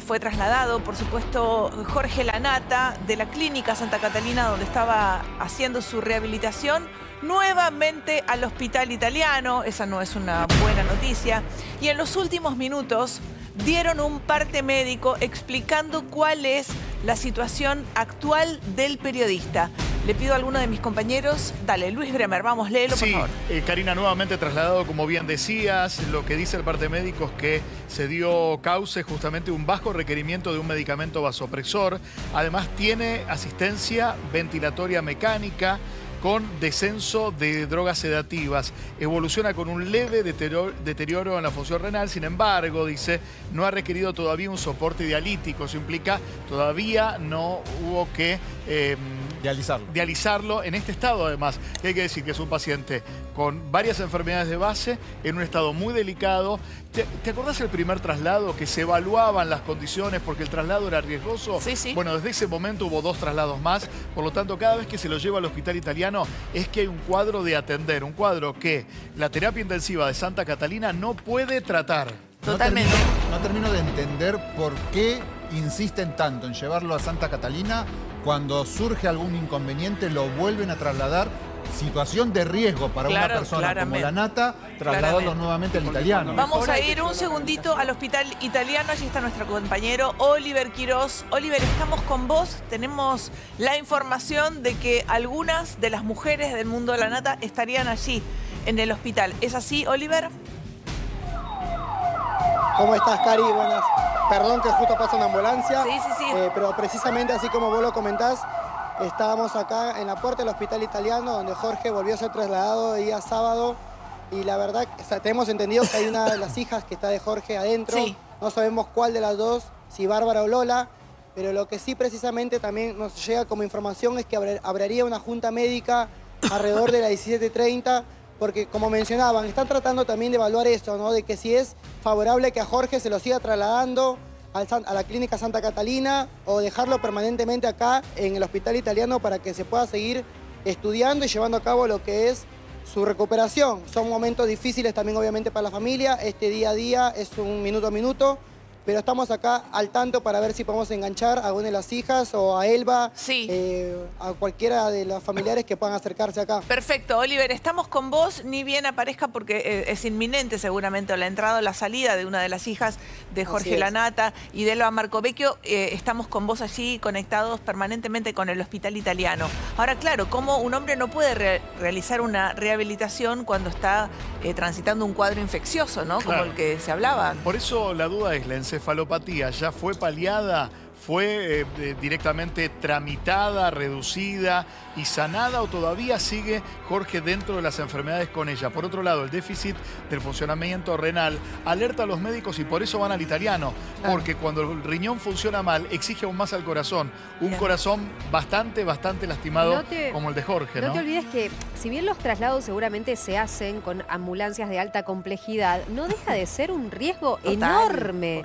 Fue trasladado, por supuesto, Jorge Lanata de la Clínica Santa Catalina, donde estaba haciendo su rehabilitación, nuevamente al hospital italiano. Esa no es una buena noticia. Y en los últimos minutos dieron un parte médico explicando cuál es la situación actual del periodista. Le pido a alguno de mis compañeros, dale, Luis Bremer, vamos, léelo, por favor. Karina, nuevamente trasladado, como bien decías, lo que dice el parte médico es que se dio cauce justamente un bajo requerimiento de un medicamento vasopresor. Además tiene asistencia ventilatoria mecánica con descenso de drogas sedativas. Evoluciona con un leve deterioro en la función renal. Sin embargo, dice, no ha requerido todavía un soporte dialítico. Eso implica todavía no hubo que dializarlo en este estado, además. Que hay que decir que es un paciente con varias enfermedades de base, en un estado muy delicado. ¿Te acordás el primer traslado que se evaluaban las condiciones porque el traslado era riesgoso? Sí, sí. Bueno, desde ese momento hubo 2 traslados más. Por lo tanto, cada vez que se lo lleva al hospital italiano es que hay un cuadro de atender, un cuadro que la terapia intensiva de Santa Catalina no puede tratar. Totalmente. No termino de entender por qué insisten tanto en llevarlo a Santa Catalina. Cuando surge algún inconveniente lo vuelven a trasladar. Situación de riesgo para una persona como Lanata, trasladarlo nuevamente al italiano. Vamos a ir un segundito al hospital italiano. Allí está nuestro compañero Oliver Quiroz. Oliver, estamos con vos. Tenemos la información de que algunas de las mujeres del mundo de Lanata estarían allí en el hospital. ¿Es así, Oliver? ¿Cómo estás, Cari? Buenas. Perdón que justo pasa una ambulancia. Sí. Pero precisamente así como vos lo comentás, estábamos acá en la puerta del hospital italiano, donde Jorge volvió a ser trasladado el día sábado. Y la verdad, tenemos entendido que hay una de las hijas que está de Jorge adentro. Sí. No sabemos cuál de las dos, si Bárbara o Lola. Pero lo que sí precisamente también nos llega como información es que habría una junta médica alrededor de las 17:30. Porque, como mencionaban, están tratando también de evaluar esto, ¿no? De que si es favorable que a Jorge se lo siga trasladando a la Clínica Santa Catalina o dejarlo permanentemente acá en el hospital italiano para que se pueda seguir estudiando y llevando a cabo lo que es su recuperación. Son momentos difíciles también, obviamente, para la familia. Este día a día es un minuto a minuto. Pero estamos acá al tanto para ver si podemos enganchar a una de las hijas o a Elba, a cualquiera de los familiares que puedan acercarse acá. Perfecto, Oliver, estamos con vos, ni bien aparezca porque es inminente seguramente la entrada o la salida de una de las hijas de Jorge Lanata y de Elba Marcovecchio. Estamos con vos allí conectados permanentemente con el hospital italiano. Ahora, claro, ¿cómo un hombre no puede realizar una rehabilitación cuando está transitando un cuadro infeccioso, ¿no? Claro. Como el que se hablaba. Por eso la duda es, la encefalopatía ya fue paliada, fue directamente tramitada, reducida y sanada, o todavía sigue Jorge dentro de las enfermedades con ella. Por otro lado, el déficit del funcionamiento renal alerta a los médicos y por eso van al italiano, porque cuando el riñón funciona mal exige aún más al corazón, un corazón bastante lastimado como el de Jorge, ¿no? No te olvides que si bien los traslados seguramente se hacen con ambulancias de alta complejidad, no deja de ser un riesgo enorme,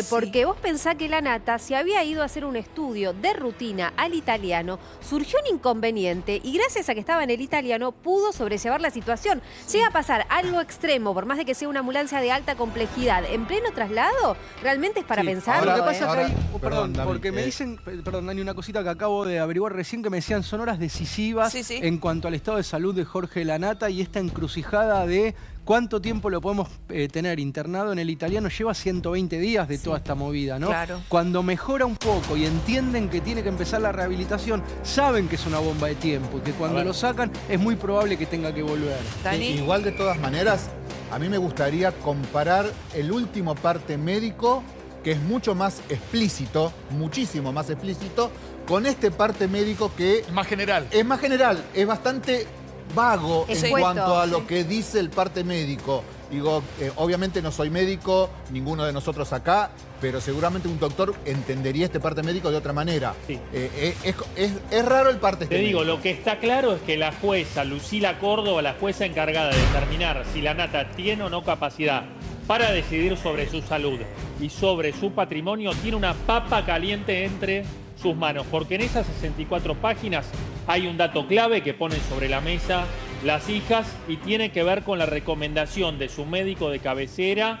porque vos pensás que Lanata se había ido a hacer un estudio de rutina al italiano, surgió un inconveniente y gracias a que estaba en el italiano pudo sobrellevar la situación. Llega a pasar algo extremo, por más de que sea una ambulancia de alta complejidad, en pleno traslado, realmente es para pensarlo. Lo que pasa ahora, perdón, David, porque me dicen, perdón, Dani, una cosita que acabo de averiguar recién, que me decían son horas decisivas en cuanto al estado de salud de Jorge Lanata y esta encrucijada de cuánto tiempo lo podemos tener internado en el italiano. Lleva 120 días de toda esta movida, ¿no? Claro. Cuando mejora un poco y entienden que tiene que empezar la rehabilitación, saben que es una bomba de tiempo y que cuando lo sacan es muy probable que tenga que volver. Dani. Igual, de todas maneras, a mí me gustaría comparar el último parte médico, que es mucho más explícito, muchísimo más explícito, con este parte médico que es más general. Es más general, es bastante vago en cuanto a lo sí. que dice el parte médico. Digo, obviamente no soy médico, ninguno de nosotros acá, pero seguramente un doctor entendería este parte médico de otra manera. Sí. Es raro el parte Te digo, médico. lo que está claro es que la jueza Lucila Córdoba, la jueza encargada de determinar si Lanata tiene o no capacidad para decidir sobre su salud y sobre su patrimonio, tiene una papa caliente entre sus manos, porque en esas 64 páginas hay un dato clave que ponen sobre la mesa las hijas y tiene que ver con la recomendación de su médico de cabecera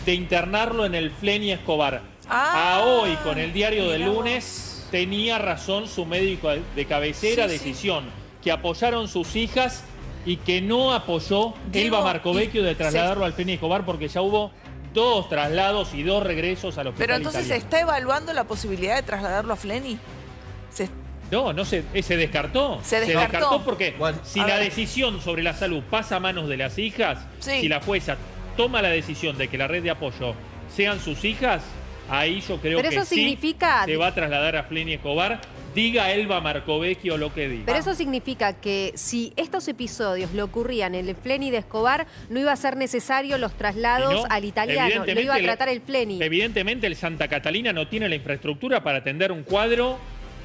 de internarlo en el Flenny Escobar. A hoy, con el diario del lunes, tenía razón su médico de cabecera, decisión que apoyaron sus hijas y que no apoyó Elba Marcovecchio de trasladarlo al Flenny Escobar, porque ya hubo 2 traslados y 2 regresos al hospital Pero entonces italiano. ¿se está evaluando la posibilidad de trasladarlo a Flenny? No se descartó. Se descartó porque si la decisión sobre la salud pasa a manos de las hijas, si la jueza toma la decisión de que la red de apoyo sean sus hijas, ahí yo creo que eso significa... se va a trasladar a Flenny Escobar, diga Elba Marcovecchio lo que diga. Pero eso significa que si estos episodios le ocurrían en el Flenny de Escobar, no iba a ser necesario los traslados al italiano, lo iba a tratar el Flenny. Evidentemente el Santa Catalina no tiene la infraestructura para atender un cuadro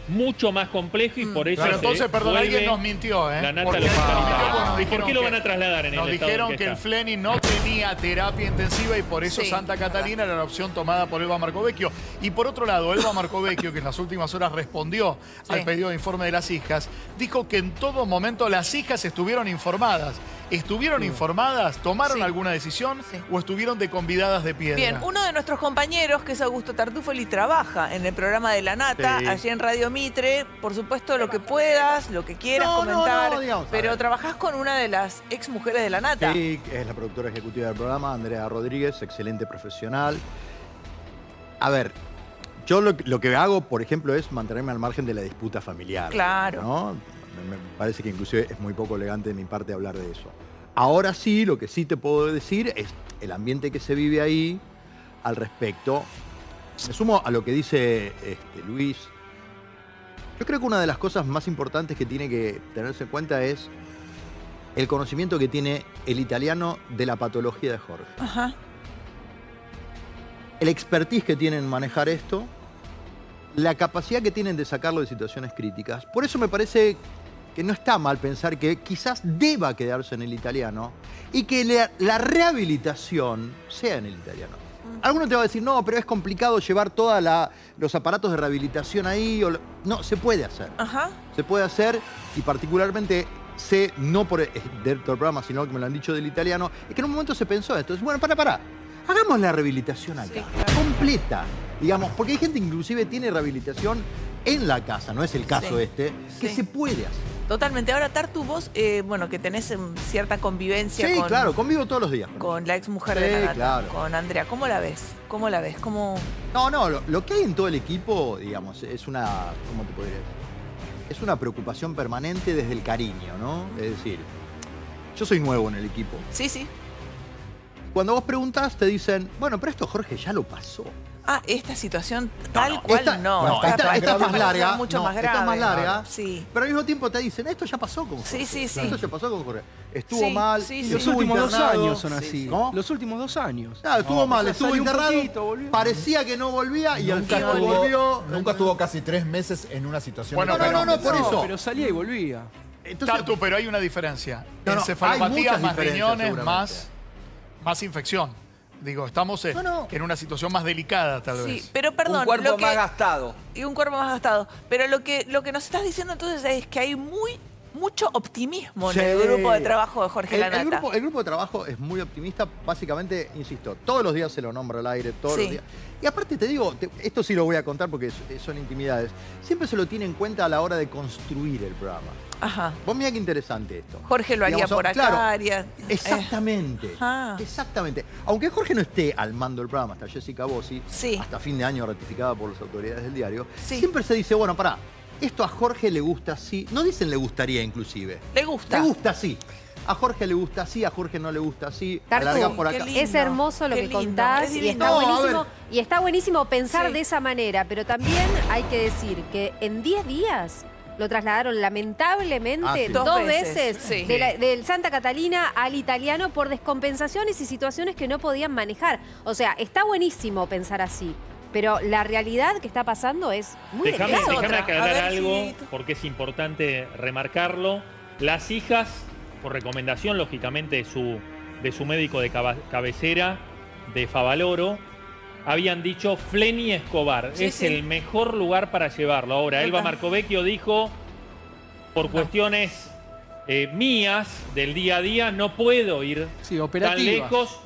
mucho más complejo y por eso entonces, perdón, alguien nos mintió, ¿eh? La nata Porque ¿Y por qué lo van a trasladar en el estado? Nos dijeron que el Flenny no tenía terapia intensiva y por eso Santa Catalina era la opción tomada por Elba Marcovecchio. Y por otro lado, Elba Marcovecchio, que en las últimas horas respondió al pedido de informe de las hijas, dijo que en todo momento las hijas estuvieron informadas. ¿Estuvieron informadas? ¿Tomaron alguna decisión? ¿O estuvieron de convidadas de piedra? Bien, uno de nuestros compañeros, que es Augusto Tartufoli, trabaja en el programa de La Nata, allí en Radio Mitre. Por supuesto, lo que puedas, lo que quieras comentar. Digamos, pero trabajás con una de las ex mujeres de La Nata. Sí, es la productora ejecutiva del programa, Andrea Rodríguez, excelente profesional. A ver, yo lo que hago, por ejemplo, es mantenerme al margen de la disputa familiar. Claro. ¿no? Me parece que inclusive es muy poco elegante de mi parte hablar de eso. Ahora sí, lo que sí te puedo decir es el ambiente que se vive ahí al respecto. Me sumo a lo que dice Luis. Yo creo que una de las cosas más importantes que tiene que tenerse en cuenta es el conocimiento que tiene el italiano de la patología de Jorge. Ajá. El expertise que tienen en manejar esto, la capacidad que tienen de sacarlo de situaciones críticas. Por eso me parece que no está mal pensar que quizás deba quedarse en el italiano y que la rehabilitación sea en el italiano. Alguno te va a decir, no, pero es complicado llevar todos los aparatos de rehabilitación ahí. No, se puede hacer. Ajá. Se puede hacer y particularmente sé, no por dentro del programa, sino que me lo han dicho del italiano, es que en un momento se pensó esto. Es, bueno, para. Hagamos la rehabilitación acá, completa. Digamos, porque hay gente que inclusive tiene rehabilitación en la casa, no es el caso que se puede hacer. Totalmente. Ahora, Tartu, vos, bueno, que tenés cierta convivencia con... Sí, claro, convivo todos los días. Con la ex mujer de La Nata, con Andrea. ¿Cómo la ves? ¿Cómo la ves? ¿Cómo...? No, lo que hay en todo el equipo, digamos, es una... ¿Cómo te podría decir? Es una preocupación permanente desde el cariño, ¿no? Es decir, yo soy nuevo en el equipo. Sí. Cuando vos preguntás, te dicen, bueno, pero esto Jorge ya lo pasó. Ah, esta situación tal cual no. Esta es más larga. Mucho más grave. Esta es más larga. Sí. Pero al mismo tiempo te dicen, esto ya pasó con Jorge. Sí. Esto ya pasó con Jorge. Estuvo mal. Los últimos 2 años son así. ¿Cómo? Los últimos 2 años. Claro, estuvo mal, estuvo internado. Parecía que no volvía y al final volvió. Nunca estuvo casi 3 meses en una situación. Bueno, no, por eso. Pero salía y volvía. Entonces, Tartu, pero hay una diferencia. Encefalopatía más riñones, más infección. Digo, estamos en una situación más delicada, tal vez. Sí, pero perdón. Un cuerpo más gastado. Y un cuerpo más gastado. Pero lo que nos estás diciendo entonces es que hay mucho optimismo en el grupo de trabajo de Jorge La Nata. El grupo de trabajo es muy optimista. Básicamente, insisto, todos los días se lo nombra al aire, todos los días. Y aparte te digo, esto sí lo voy a contar porque son intimidades. Siempre se lo tiene en cuenta a la hora de construir el programa. Ajá. Vos mirá qué interesante esto. Jorge lo haría por acá. Claro, exactamente. Exactamente. Aunque Jorge no esté al mando del programa, hasta Jessica Bossi, hasta fin de año ratificada por las autoridades del diario, siempre se dice, bueno, pará, esto a Jorge le gusta así. No dicen le gustaría inclusive. Le gusta. Le gusta así. A Jorge le gusta así, a Jorge no le gusta así. Tartu, por acá. Es hermoso lo que contás y está buenísimo pensar de esa manera, pero también hay que decir que en 10 días lo trasladaron lamentablemente 2 veces del Santa Catalina al italiano por descompensaciones y situaciones que no podían manejar. O sea, está buenísimo pensar así, pero la realidad que está pasando es muy Déjame delicada. aclarar algo, porque es importante remarcarlo. Las hijas, por recomendación, lógicamente, de su médico de cabecera, de Favaloro, habían dicho Flenny Escobar. Es el mejor lugar para llevarlo. Ahora, Elba Marcovecchio dijo, por cuestiones mías del día a día, no puedo ir tan lejos.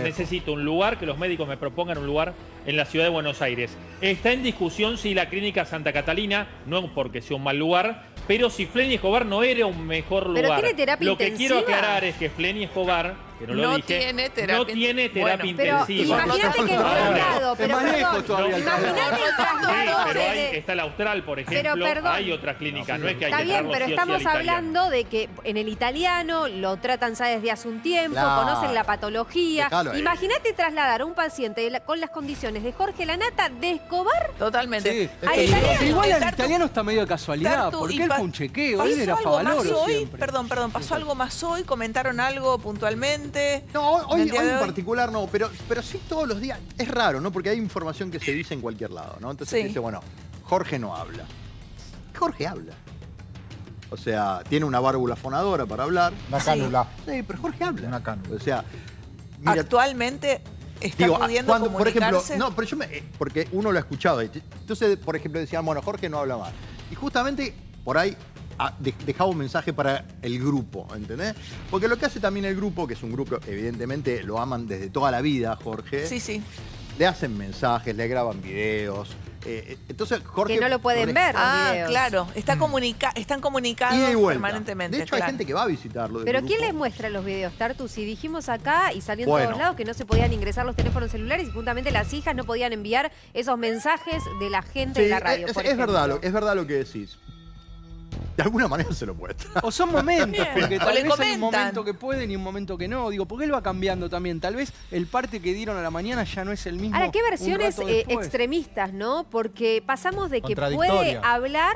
Necesito un lugar, que los médicos me propongan un lugar en la ciudad de Buenos Aires. Está en discusión si la clínica Santa Catalina, no porque sea un mal lugar, pero si Flenny Escobar no era un mejor lugar. Pero tiene terapia Lo que intensiva. quiero aclarar es que Flenny Escobar, que no lo dije, no tiene terapia intensiva. Pero imagínate que el traslado, pero perdón, imagínate el traslado. Pero ahí está el Austral, por ejemplo, hay otras clínicas, no es que hay que está bien, pero sí estamos hablando de que en el italiano lo tratan ya desde hace un tiempo, conocen la patología. Imagínate trasladar a un paciente con las condiciones de Jorge Lanata de Escobar. Totalmente. Sí, igual el italiano está medio de casualidad, porque él fue un chequeo, él era Favaloro siempre. Perdón, pasó algo más hoy, comentaron algo puntualmente. No, hoy en particular no, pero sí todos los días. Es raro, ¿no? Porque hay información que se dice en cualquier lado, ¿no? Entonces dice, bueno, Jorge no habla. Jorge habla. O sea, tiene una válvula fonadora para hablar. Una cánula. Sí, pero Jorge habla. Una cánula. O sea, mira, actualmente está pudiendo comunicarse. Por ejemplo, no, pero porque uno lo ha escuchado. Entonces, por ejemplo, decían, bueno, Jorge no habla más. Y justamente por ahí dejaba un mensaje para el grupo, ¿entendés? Porque lo que hace también el grupo, que es un grupo, evidentemente lo aman desde toda la vida, Jorge. Sí. Le hacen mensajes, le graban videos. Entonces, Jorge... Que no lo pueden ver los videos. Claro. Están comunicados permanentemente. De hecho, hay gente que va a visitarlo. ¿Pero quién les muestra los videos, Tartu? Si dijimos acá y salió en todos lados que no se podían ingresar los teléfonos celulares y justamente las hijas no podían enviar esos mensajes de la gente de la radio, es verdad lo que decís. De alguna manera se lo muestra. O son momentos, porque tal vez hay un momento que pueden y un momento que no. Digo, porque él va cambiando también. Tal vez el parte que dieron a la mañana ya no es el mismo. Ahora, qué versiones extremistas, ¿no? Porque pasamos de que puede hablar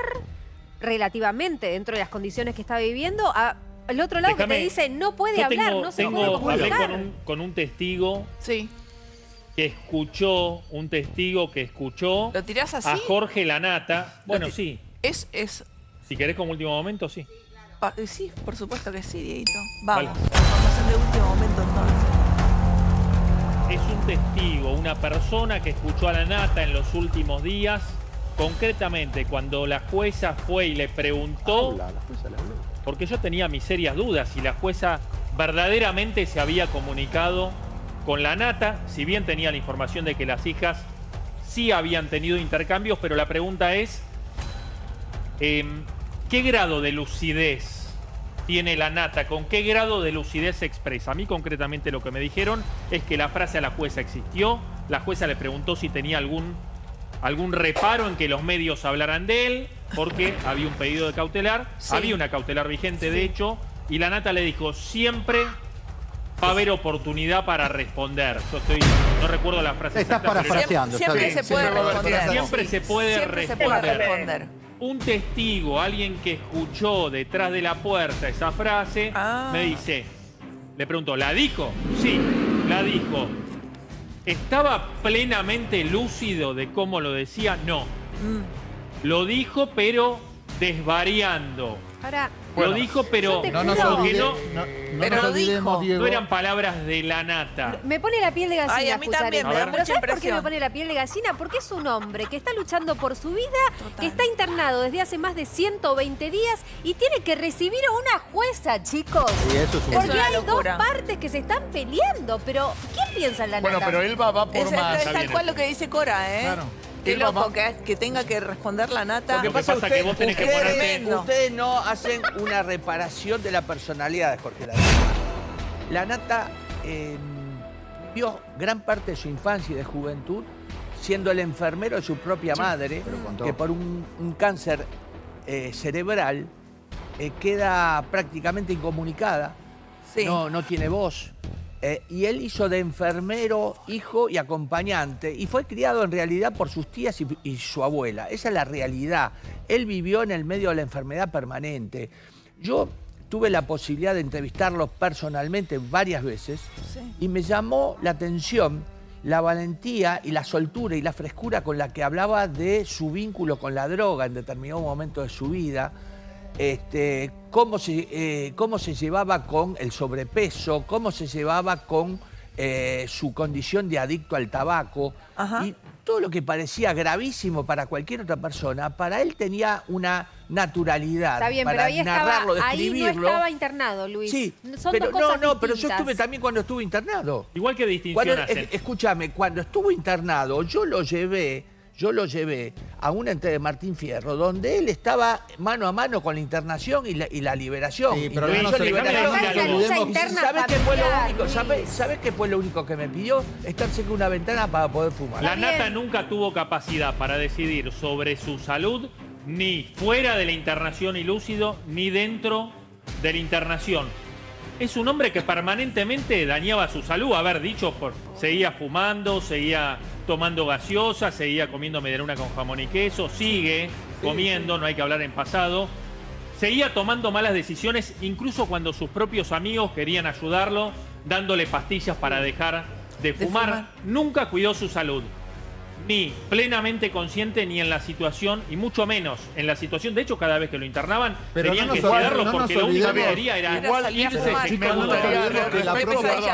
relativamente dentro de las condiciones que está viviendo al otro lado que te dice no puede hablar, no se puede comunicar. Hablé con un testigo que escuchó, ¿Lo tirás así? a Jorge Lanata. Bueno, sí. Es Si querés como último momento, sí. Sí, por supuesto que sí, Dieguito. Vamos, la información de último momento entonces. Es un testigo, una persona que escuchó a Lanata en los últimos días, concretamente cuando la jueza fue y le preguntó, porque yo tenía mis serias dudas si la jueza verdaderamente se había comunicado con Lanata, si bien tenía la información de que las hijas sí habían tenido intercambios, pero la pregunta es... ¿qué grado de lucidez tiene Lanata? ¿Con qué grado de lucidez se expresa? A mí concretamente lo que me dijeron es que la frase a la jueza existió. La jueza le preguntó si tenía algún reparo en que los medios hablaran de él, porque había un pedido de cautelar. Había una cautelar vigente, de hecho, y Lanata le dijo, siempre va a haber oportunidad para responder. Yo no recuerdo la frase exacta. Estás parafraseando. Siempre se puede responder. Siempre se puede responder. Un testigo, alguien que escuchó detrás de la puerta esa frase, me dice, le preguntó, ¿la dijo? Sí, la dijo. ¿Estaba plenamente lúcido de cómo lo decía? No. Lo dijo, pero desvariando. Ahora, lo dijo, pero no eran palabras de Lanata. Me pone la piel de gallina. Ay, a mí también me da mucha ¿Sabes por qué impresión? me pone la piel de gallina? Porque es un hombre que está luchando por su vida, que está internado desde hace más de 120 días y tiene que recibir a una jueza, chicos. Y eso es porque hay dos partes que se están peleando, pero ¿quién piensa en Lanata? Bueno, pero él va por más. Es tal cual lo que dice Cora, ¿eh? Claro. Qué loco que tenga que responder Lanata. Lo que pasa es que vos tenés que ponerte... Ustedes no hacen una reparación de la personalidad de Jorge Lanata. Lanata vivió gran parte de su infancia y de juventud siendo el enfermero de su propia madre, que por un cáncer cerebral queda prácticamente incomunicada, no tiene voz. Y él hizo de enfermero, hijo y acompañante. Y fue criado en realidad por sus tías y su abuela. Esa es la realidad. Él vivió en el medio de la enfermedad permanente. Yo tuve la posibilidad de entrevistarlo personalmente varias veces y me llamó la atención la valentía y la soltura y la frescura con la que hablaba de su vínculo con la droga en determinado momento de su vida. Cómo se llevaba con el sobrepeso, cómo se llevaba con su condición de adicto al tabaco. Y todo lo que parecía gravísimo para cualquier otra persona, para él tenía una naturalidad. Está bien, para pero ahí narrarlo, describirlo. Ahí no estaba internado, Luis. Sí, son pero dos cosas distintas. pero yo estuve también cuando estuve internado. Igual que distinción hacen. Escúchame, cuando estuvo internado, yo lo llevé a una entrega de Martín Fierro, donde él estaba mano a mano con la internación y la liberación. Sí, pero ¿Sabés qué fue lo único que me pidió? Estar cerca de una ventana para poder fumar. La Nata nunca tuvo capacidad para decidir sobre su salud, ni fuera de la internación y lúcido, ni dentro de la internación. Es un hombre que permanentemente dañaba su salud. Haber dicho, seguía fumando, seguía tomando gaseosa, seguía comiendo medialuna con jamón y queso, sigue comiendo, no hay que hablar en pasado. Seguía tomando malas decisiones, incluso cuando sus propios amigos querían ayudarlo, dándole pastillas para dejar de fumar. Nunca cuidó su salud, ni plenamente consciente, ni en la situación, y mucho menos en la situación. De hecho, cada vez que lo internaban, tenían que cuidarlo porque lo único que quería era irse.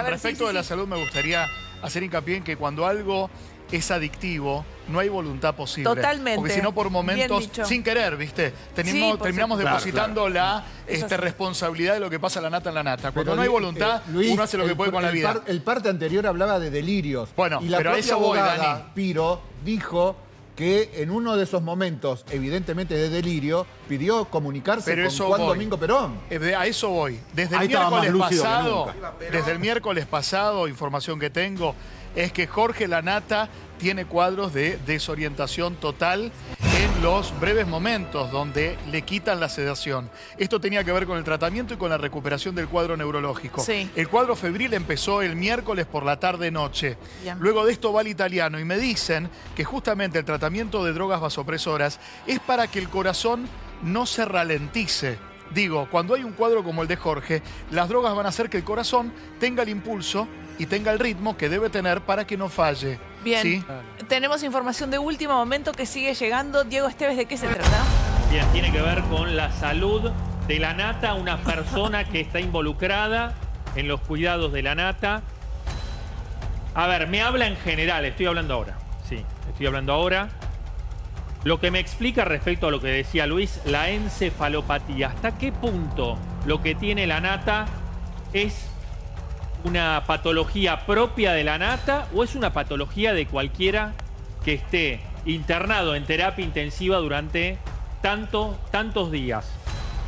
Respecto de la salud, me gustaría hacer hincapié en que cuando algo es adictivo, no hay voluntad posible. Totalmente. Porque si no, por momentos, sin querer, ¿viste? Terminamos depositando la responsabilidad de lo que pasa a la nata en la nata. Cuando no hay voluntad, Luis, uno hace lo que puede con la vida. El parte anterior hablaba de delirios. Bueno, y la pero a propia eso voy, abogada, Dani. Piro, dijo que en uno de esos momentos, evidentemente de delirio, pidió comunicarse con Juan Domingo Perón. A eso voy. Desde el miércoles pasado, información que tengo, es que Jorge La Nata tiene cuadros de desorientación total en los breves momentos donde le quitan la sedación. Esto tenía que ver con el tratamiento y con la recuperación del cuadro neurológico. Sí. El cuadro febril empezó el miércoles por la tarde-noche. Luego de esto va al italiano y me dicen que justamente el tratamiento de drogas vasopresoras es para que el corazón no se ralentice. Digo, cuando hay un cuadro como el de Jorge, las drogas van a hacer que el corazón tenga el impulso y tenga el ritmo que debe tener para que no falle. Bien, ¿sí? Tenemos información de último momento que sigue llegando. Diego Esteves, ¿de qué se trata? Bien, tiene que ver con la salud de la Nata, una persona que está involucrada en los cuidados de la Nata. A ver, me habla en general, estoy hablando ahora. Sí, estoy hablando ahora. Lo que me explica respecto a lo que decía Luis, la encefalopatía. ¿Hasta qué punto lo que tiene la Nata es una patología propia de la Nata o es una patología de cualquiera que esté internado en terapia intensiva durante tantos días?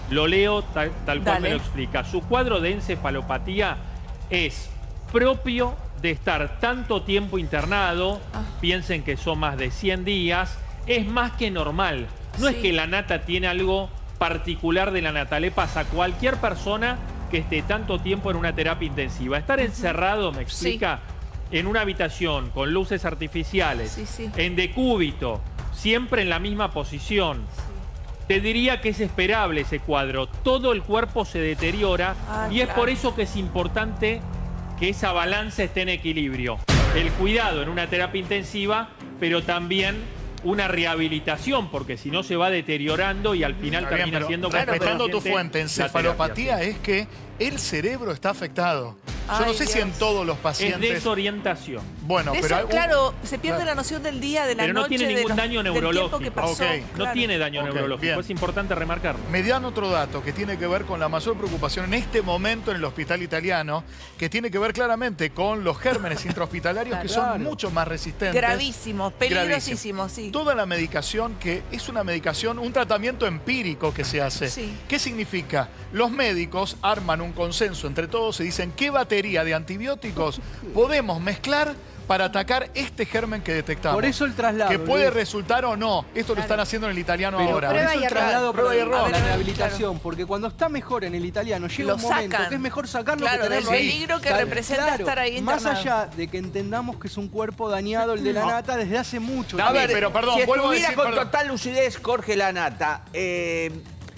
Lo leo tal cual me lo explica. Su cuadro de encefalopatía es propio de estar tanto tiempo internado. Piensen que son más de 100 días. Es más que normal. No es que la Nata tiene algo particular de la Nata. Le pasa a cualquier persona que esté tanto tiempo en una terapia intensiva. Estar encerrado, me explica, en una habitación con luces artificiales, en decúbito, siempre en la misma posición. Te diría que es esperable ese cuadro. Todo el cuerpo se deteriora y es por eso que es importante que esa balanza esté en equilibrio. El cuidado en una terapia intensiva, pero también una rehabilitación, porque si no se va deteriorando y al final termina siendo... Respetando tu fuente, encefalopatía es que el cerebro está afectado. Yo no sé si en todos los pacientes... Es desorientación. Bueno, pero... Claro, se pierde la noción del día, de la noche, no tiene ningún daño neurológico. Que pasó. No tiene daño neurológico, es importante remarcarlo. Me dan otro dato que tiene que ver con la mayor preocupación en este momento en el hospital italiano, que tiene que ver claramente con los gérmenes intrahospitalarios que son mucho más resistentes. Gravísimos, peligrosísimos, sí. Toda la medicación que es una medicación, un tratamiento empírico que se hace. ¿Qué significa? Los médicos arman un consenso entre todos y dicen qué batería de antibióticos podemos mezclar para atacar este germen que detectamos. Por eso el traslado. Que puede resultar o no. Esto lo están haciendo en el italiano ahora. Por eso el traslado, prueba y error, la rehabilitación. Porque cuando está mejor en el italiano, llega un momento que es mejor sacarlo que tenerlo del peligro que representa estar ahí internado. Más allá de que entendamos que es un cuerpo dañado el de la Nata desde hace mucho. A ver, pero perdón, si estuviera con total lucidez Jorge La Nata,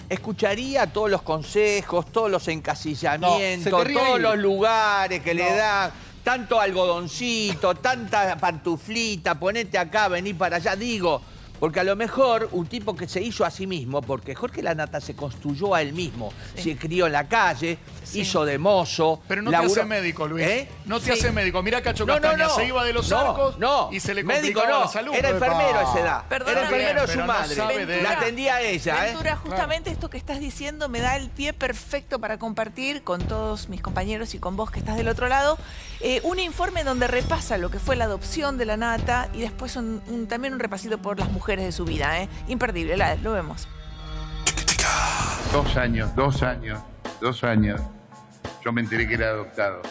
escucharía todos los consejos, todos los encasillamientos, todos los lugares que le dan, tanto algodoncito, tanta pantuflita, ponete acá, vení para allá. Digo, Porque a lo mejor un tipo que se hizo a sí mismo, porque Jorge Lanata se construyó a él mismo, se crió en la calle, hizo de mozo. Pero no te hace médico, Luis. No te hace médico. Mirá Cacho Castaña, se iba de los arcos y se le complicaba la salud. Era enfermero a esa edad. Perdóname, era enfermero de su no madre. La atendía a ella. Ventura, justamente esto que estás diciendo me da el pie perfecto para compartir con todos mis compañeros y con vos que estás del otro lado, un informe donde repasa lo que fue la adopción de Lanata y después también un repasito por las mujeres de su vida, imperdible, lo vemos. 2 años, yo me enteré que era adoptado.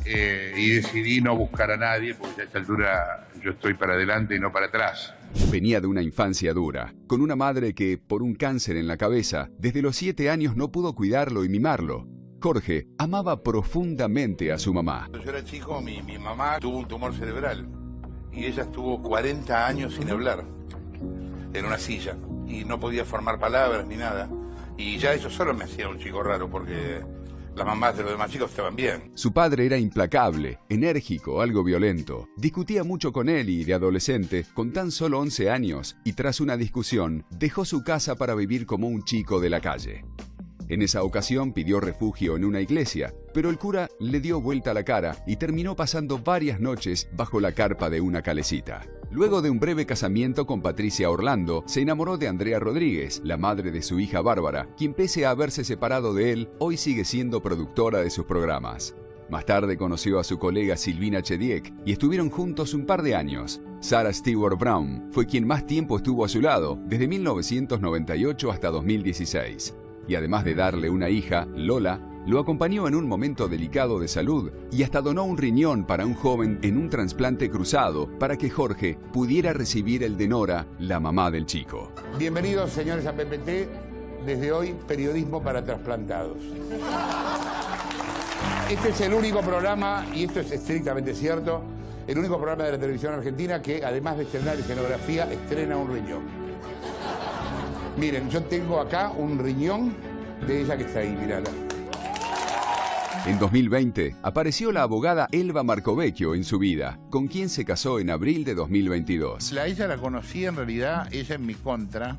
Y decidí no buscar a nadie, porque a esta altura yo estoy para adelante y no para atrás. Venía de una infancia dura, con una madre que, por un cáncer en la cabeza, desde los 7 años no pudo cuidarlo y mimarlo. Jorge amaba profundamente a su mamá. Cuando yo era chico, mi mamá tuvo un tumor cerebral. Y ella estuvo 40 años sin hablar, en una silla, y no podía formar palabras ni nada. Y ya eso solo me hacía un chico raro, porque las mamás de los demás chicos estaban bien. Su padre era implacable, enérgico, algo violento. Discutía mucho con él y, de adolescente, con tan solo 11 años, y tras una discusión, dejó su casa para vivir como un chico de la calle. En esa ocasión pidió refugio en una iglesia, pero el cura le dio vuelta la cara y terminó pasando varias noches bajo la carpa de una calecita. Luego de un breve casamiento con Patricia Orlando, se enamoró de Andrea Rodríguez, la madre de su hija Bárbara, quien pese a haberse separado de él, hoy sigue siendo productora de sus programas. Más tarde conoció a su colega Silvina Chediek y estuvieron juntos un par de años. Sarah Stewart Brown fue quien más tiempo estuvo a su lado, desde 1998 hasta 2016. Y además de darle una hija, Lola, lo acompañó en un momento delicado de salud y hasta donó un riñón para un joven en un trasplante cruzado para que Jorge pudiera recibir el de Nora, la mamá del chico. Bienvenidos, señores, a PPT. Desde hoy, periodismo para trasplantados. Este es el único programa, y esto es estrictamente cierto, el único programa de la televisión argentina que, además de estrenar escenografía, estrena un riñón. Miren, yo tengo acá un riñón de ella que está ahí, mirala. En 2020 apareció la abogada Elba Marcovecchio en su vida, con quien se casó en abril de 2022. Ella la conocí en realidad, ella en mi contra.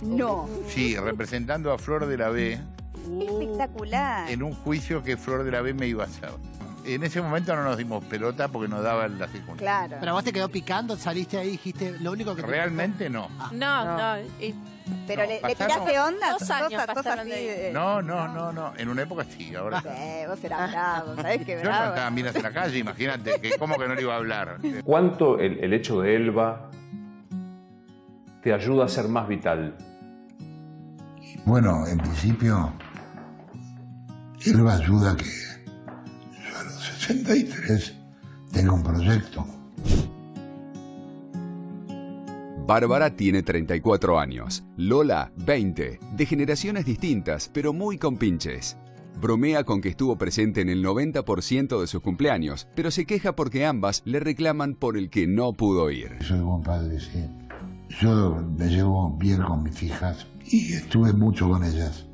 No. Sí, representando a Flor de la B. Espectacular. En un juicio que Flor de la B me iba a hacer. En ese momento no nos dimos pelota porque nos daban las circunstancias. Claro. Pero vos te quedó picando, saliste ahí y dijiste lo único que... Realmente no. No. Pero le tiraste onda. 2 años pasaron así de... No. En una época sí, ahora no. Vos eras bravo, ¿sabés qué Yo bravo? no estaba miras en la calle, imagínate, que cómo que no le iba a hablar. ¿Cuánto el hecho de Elba te ayuda a ser más vital? Bueno, en principio, Elba ayuda a que yo a los 63 tenga un proyecto. Bárbara tiene 34 años, Lola 20, de generaciones distintas, pero muy compinches. Bromea con que estuvo presente en el 90% de sus cumpleaños, pero se queja porque ambas le reclaman por el que no pudo ir. Soy buen padre, sí. Yo me llevo bien con mis hijas y estuve mucho con ellas.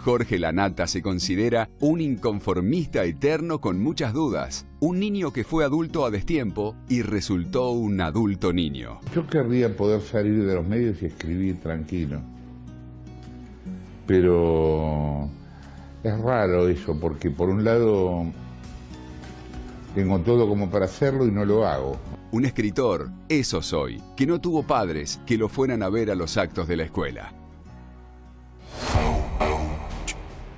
Jorge Lanata se considera un inconformista eterno con muchas dudas, un niño que fue adulto a destiempo y resultó un adulto niño. Yo querría poder salir de los medios y escribir tranquilo, pero es raro eso, porque por un lado tengo todo como para hacerlo y no lo hago. Un escritor, eso soy, que no tuvo padres que lo fueran a ver a los actos de la escuela.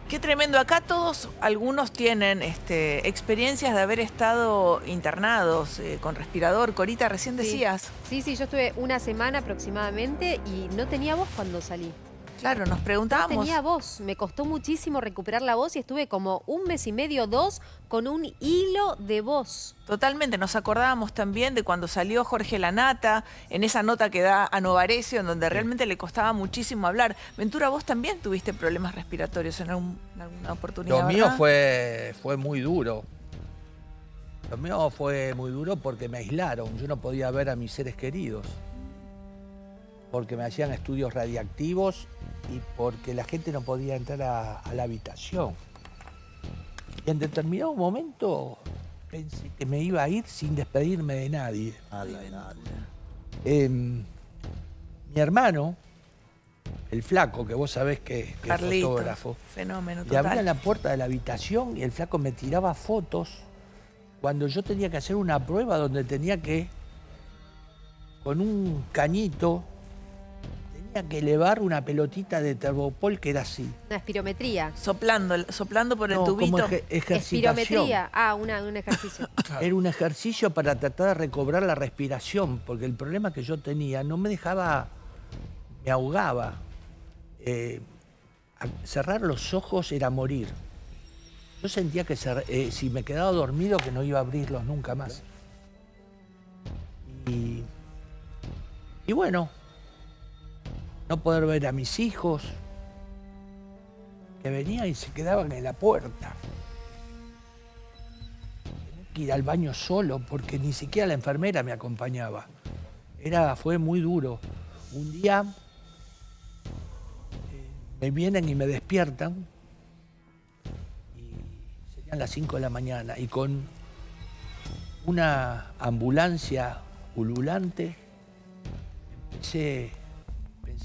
Qué tremendo. Acá todos, algunos tienen experiencias de haber estado internados con respirador. Corita, recién decías. Sí, yo estuve una semana aproximadamente y no tenía voz cuando salí. Claro, nos preguntábamos. No tenía voz, me costó muchísimo recuperar la voz y estuve como 1 mes y medio, 2, con un hilo de voz. Totalmente, nos acordábamos también de cuando salió Jorge Lanata, en esa nota que da a Novarecio, en donde realmente le costaba muchísimo hablar. Ventura, vos también tuviste problemas respiratorios en alguna oportunidad, Lo mío ¿verdad? fue muy duro. Lo mío fue muy duro porque me aislaron, yo no podía ver a mis seres queridos. Porque me hacían estudios radiactivos y porque la gente no podía entrar a la habitación. Y en determinado momento pensé que me iba a ir sin despedirme de nadie. mi hermano, el flaco, que vos sabés que es fotógrafo, fenómeno le abría la puerta de la habitación y el flaco me tiraba fotos cuando yo tenía que hacer una prueba donde tenía que, con un cañito, tenía que elevar una pelotita de termopol que era así. Una espirometría. Soplando por el tubito. Como ejercitación. Espirometría. Ah, un ejercicio. Era un ejercicio para tratar de recobrar la respiración, porque el problema que yo tenía no me dejaba, me ahogaba. Cerrar los ojos era morir. Yo sentía que si me quedaba dormido que no iba a abrirlos nunca más. Y bueno, no poder ver a mis hijos, que venían y se quedaban en la puerta. Tenía que ir al baño solo porque ni siquiera la enfermera me acompañaba. Fue muy duro. Un día me vienen y me despiertan y serían las 5 de la mañana y con una ambulancia ululante pensé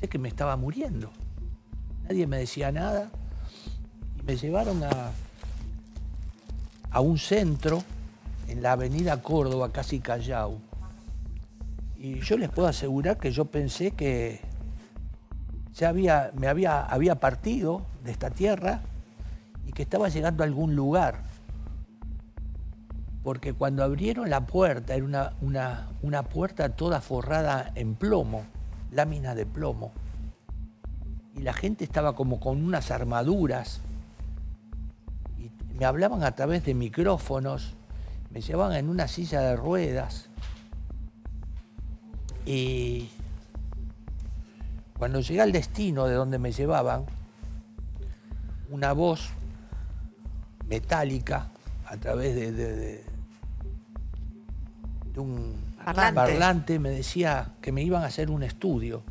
que me estaba muriendo. Nadie me decía nada y me llevaron a un centro en la avenida Córdoba, casi Callao. Y yo les puedo asegurar que yo pensé que había partido de esta tierra y que estaba llegando a algún lugar. Porque cuando abrieron la puerta, era una puerta toda forrada en plomo, láminas de plomo. Y la gente estaba como con unas armaduras. Y me hablaban a través de micrófonos, me llevaban en una silla de ruedas. Y cuando llegué al destino de donde me llevaban, una voz metálica a través de un parlante me decía que me iban a hacer un estudio.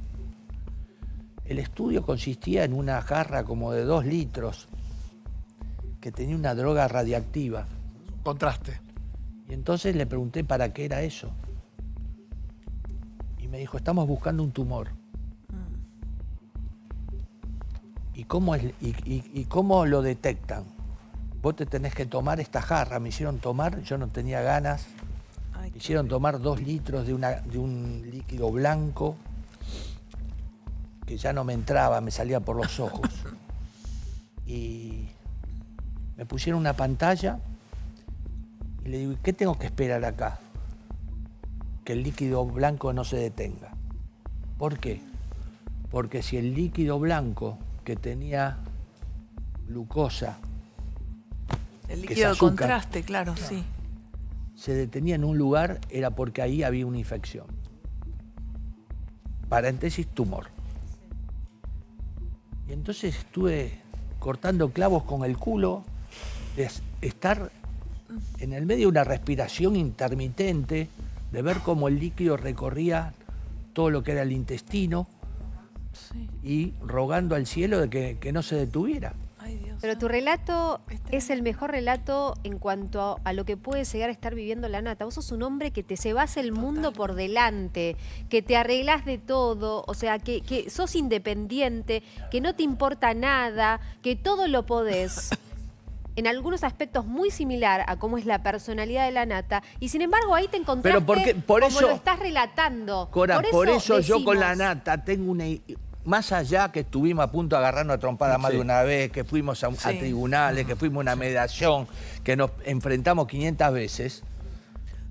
El estudio consistía en una jarra como de 2 litros que tenía una droga radiactiva. Contraste. Y entonces le pregunté para qué era eso. Y me dijo, estamos buscando un tumor. ¿Y cómo lo detectan? Vos te tenés que tomar esta jarra. Me hicieron tomar, yo no tenía ganas. Me hicieron tomar 2 litros de un líquido blanco que ya no me entraba, me salía por los ojos. Y me pusieron una pantalla y le digo, ¿qué tengo que esperar acá? Que el líquido blanco no se detenga. ¿Por qué? Porque si el líquido blanco que tenía glucosa, el líquido de contraste, claro, sí, se detenía en un lugar, era porque ahí había una infección. Paréntesis, tumor. Y entonces estuve cortando clavos con el culo, de estar en el medio de una respiración intermitente, de ver cómo el líquido recorría todo lo que era el intestino, sí, y rogando al cielo de que no se detuviera. Pero tu relato es el mejor relato en cuanto a lo que puede llegar a estar viviendo la Nata. Vos sos un hombre que te llevas el mundo por delante, que te arreglás de todo, o sea, que sos independiente, que no te importa nada, que todo lo podés. En algunos aspectos muy similar a cómo es la personalidad de la Nata, y sin embargo ahí te encontraste por como eso, lo estás relatando. Cora, por eso yo con la Nata tengo una... Más allá que estuvimos a punto de agarrarnos a trompada más de una vez, que fuimos a tribunales, que fuimos a una mediación, que nos enfrentamos 500 veces,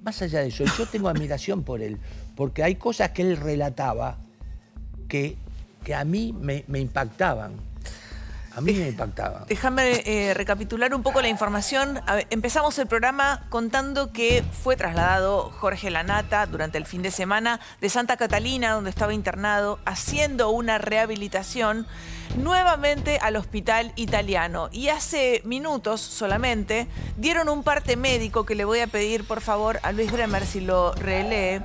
más allá de eso, yo tengo admiración por él, porque hay cosas que él relataba que a mí me impactaban. A mí me impactaba. Déjame recapitular un poco la información. Empezamos el programa contando que fue trasladado Jorge La Nata durante el fin de semana de Santa Catalina, donde estaba internado, haciendo una rehabilitación, nuevamente al hospital italiano. Y hace minutos solamente dieron un parte médico que le voy a pedir, por favor, a Luis Bremer si lo relee,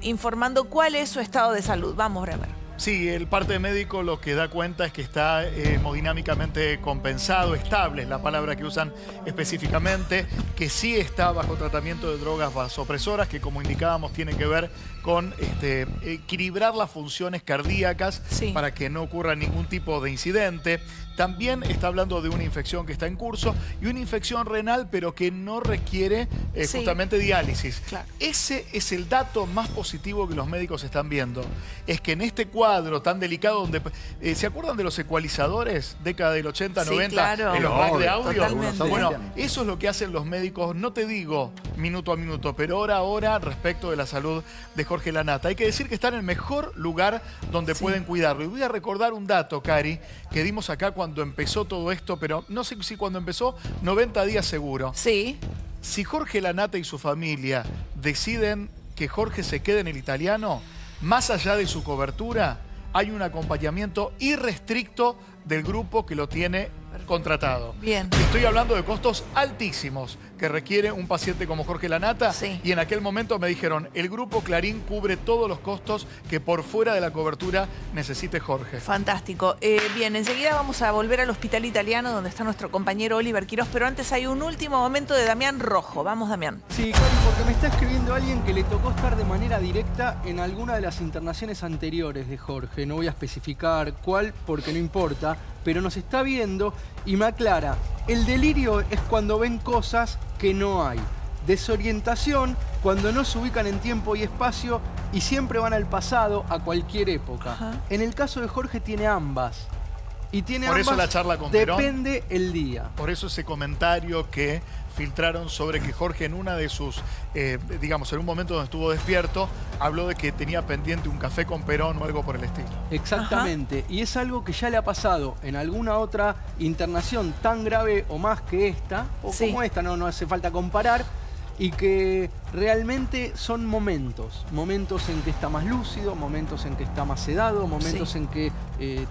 informando cuál es su estado de salud. Vamos, Bremer. Sí, el parte médico lo que da cuenta es que está hemodinámicamente compensado, estable es la palabra que usan específicamente, que sí está bajo tratamiento de drogas vasopresoras, que como indicábamos tiene que ver con equilibrar las funciones cardíacas para que no ocurra ningún tipo de incidente. También está hablando de una infección que está en curso y una infección renal, pero que no requiere justamente diálisis. Claro. Ese es el dato más positivo que los médicos están viendo. Es que en este cuadro tan delicado, donde ¿se acuerdan de los ecualizadores? Década del 80, 90, claro. En los racks de audio. Totalmente. Bueno, eso es lo que hacen los médicos, no te digo minuto a minuto, pero hora a hora respecto de la salud de Jorge Lanata. Hay que decir que está en el mejor lugar donde pueden cuidarlo. Y voy a recordar un dato, Cari, que dimos acá cuando empezó todo esto, pero no sé si cuando empezó, 90 días seguro. Sí. Si Jorge Lanata y su familia deciden que Jorge se quede en el Italiano, más allá de su cobertura, hay un acompañamiento irrestricto del grupo que lo tiene contratado. Bien. Estoy hablando de costos altísimos que requiere un paciente como Jorge Lanata. Y en aquel momento me dijeron, el grupo Clarín cubre todos los costos que por fuera de la cobertura necesite Jorge. Fantástico. Bien, enseguida vamos a volver al Hospital Italiano donde está nuestro compañero Oliver Quirós, pero antes hay un último momento de Damián Rojo. Vamos, Damián. Sí, Cari, porque me está escribiendo alguien que le tocó estar de manera directa en alguna de las internaciones anteriores de Jorge. No voy a especificar cuál porque no importa, pero nos está viendo y me aclara, el delirio es cuando ven cosas que no hay. Desorientación cuando no se ubican en tiempo y espacio y siempre van al pasado, a cualquier época. En el caso de Jorge tiene ambas. Y tiene por ambas, eso la charla con Perón, depende el día. Por eso ese comentario que filtraron sobre que Jorge en una de sus, digamos, en un momento donde estuvo despierto, habló de que tenía pendiente un café con Perón o algo por el estilo. Exactamente. Y es algo que ya le ha pasado en alguna otra internación tan grave o más que esta, o como esta, no hace falta comparar, y que realmente son momentos en que está más lúcido, momentos en que está más sedado, momentos en que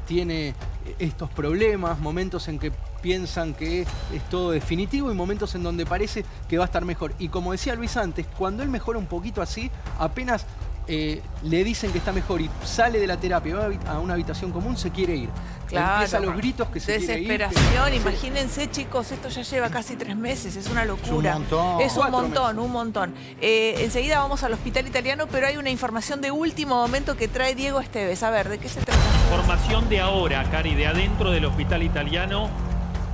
tiene estos problemas, momentos en que piensan que es todo definitivo y momentos en donde parece que va a estar mejor. Y como decía Luis antes, cuando él mejora un poquito así, apenas le dicen que está mejor y sale de la terapia y va a una habitación común, se quiere ir. Claro. Empieza los gritos que se quiere ir. Desesperación. Imagínense, chicos, esto ya lleva casi 3 meses. Es una locura. Es un montón, un montón. Enseguida vamos al Hospital Italiano, pero hay una información de último momento que trae Diego Esteves. A ver, ¿de qué se trata? Información de ahora, Cari, de adentro del Hospital Italiano.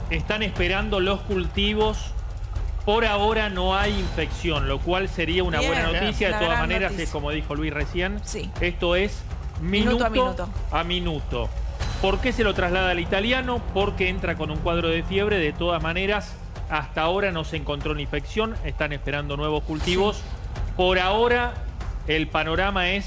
Están esperando los cultivos. Por ahora no hay infección, lo cual sería una buena noticia. De todas maneras, es como dijo Luis recién, esto es minuto a minuto. ¿Por qué se lo traslada al Italiano? Porque entra con un cuadro de fiebre. De todas maneras, hasta ahora no se encontró una infección. Están esperando nuevos cultivos. Por ahora, el panorama es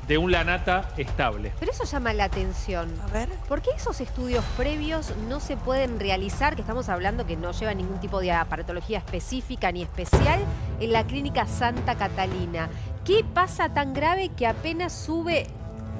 de un Lanata estable. Pero eso llama la atención. A ver. ¿Por qué esos estudios previos no se pueden realizar, que estamos hablando que no lleva ningún tipo de aparatología específica ni especial, en la clínica Santa Catalina? ¿Qué pasa tan grave que apenas sube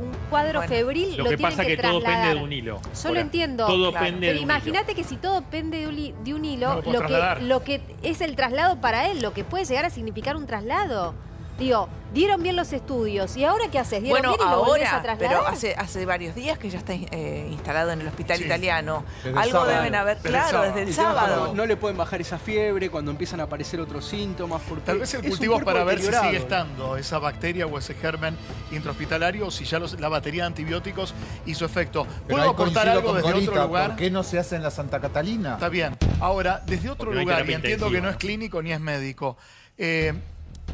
un cuadro febril, lo que tienen pasa que todo trasladar? depende de un hilo. Yo lo entiendo, todo depende pero de imagínate que si todo depende de un hilo, no lo que es el traslado para él, lo que puede llegar a significar un traslado. Digo, dieron bien los estudios. ¿Y ahora qué haces? ¿Dieron bien y lo volvés a trasladar? Pero hace varios días que ya está instalado en el Hospital Italiano. Algo deben haber, desde el sábado. No le pueden bajar esa fiebre cuando empiezan a aparecer otros síntomas. Porque tal vez el cultivo es para ver si sigue estando esa bacteria o ese germen intrahospitalario o si ya la batería de antibióticos hizo efecto. ¿Puedo aportar algo desde otro lugar? ¿Por qué no se hace en la Santa Catalina? Está bien. Ahora, desde otro lugar, y entiendo que no es clínico ni es médico,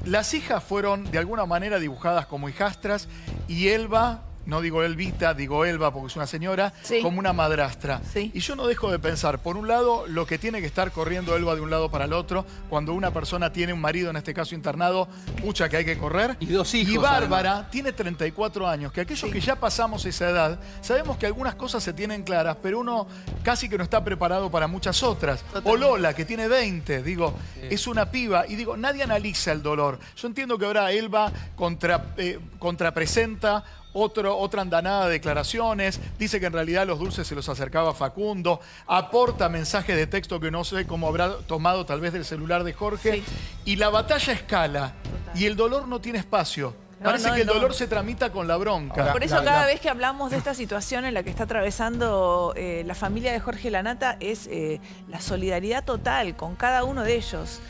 las hijas fueron de alguna manera dibujadas como hijastras y Elba, no digo Elvita, digo Elba porque es una señora, como una madrastra. Y yo no dejo de pensar, por un lado, lo que tiene que estar corriendo Elba de un lado para el otro, cuando una persona tiene un marido, en este caso internado, pucha que hay que correr. Y 2 hijos. Y Bárbara tiene 34 años, que aquellos que ya pasamos esa edad, sabemos que algunas cosas se tienen claras, pero uno casi que no está preparado para muchas otras. O Lola, que tiene 20, digo, es una piba. Y digo, nadie analiza el dolor. Yo entiendo que ahora Elba contrapresenta otra andanada de declaraciones, dice que en realidad los dulces se los acercaba Facundo, aporta mensajes de texto que no sé cómo habrá tomado tal vez del celular de Jorge, y la batalla escala, y el dolor no tiene espacio. Parece que el dolor se tramita con la bronca. Por eso cada vez que hablamos de esta situación en la que está atravesando la familia de Jorge Lanata es la solidaridad total con cada uno de ellos.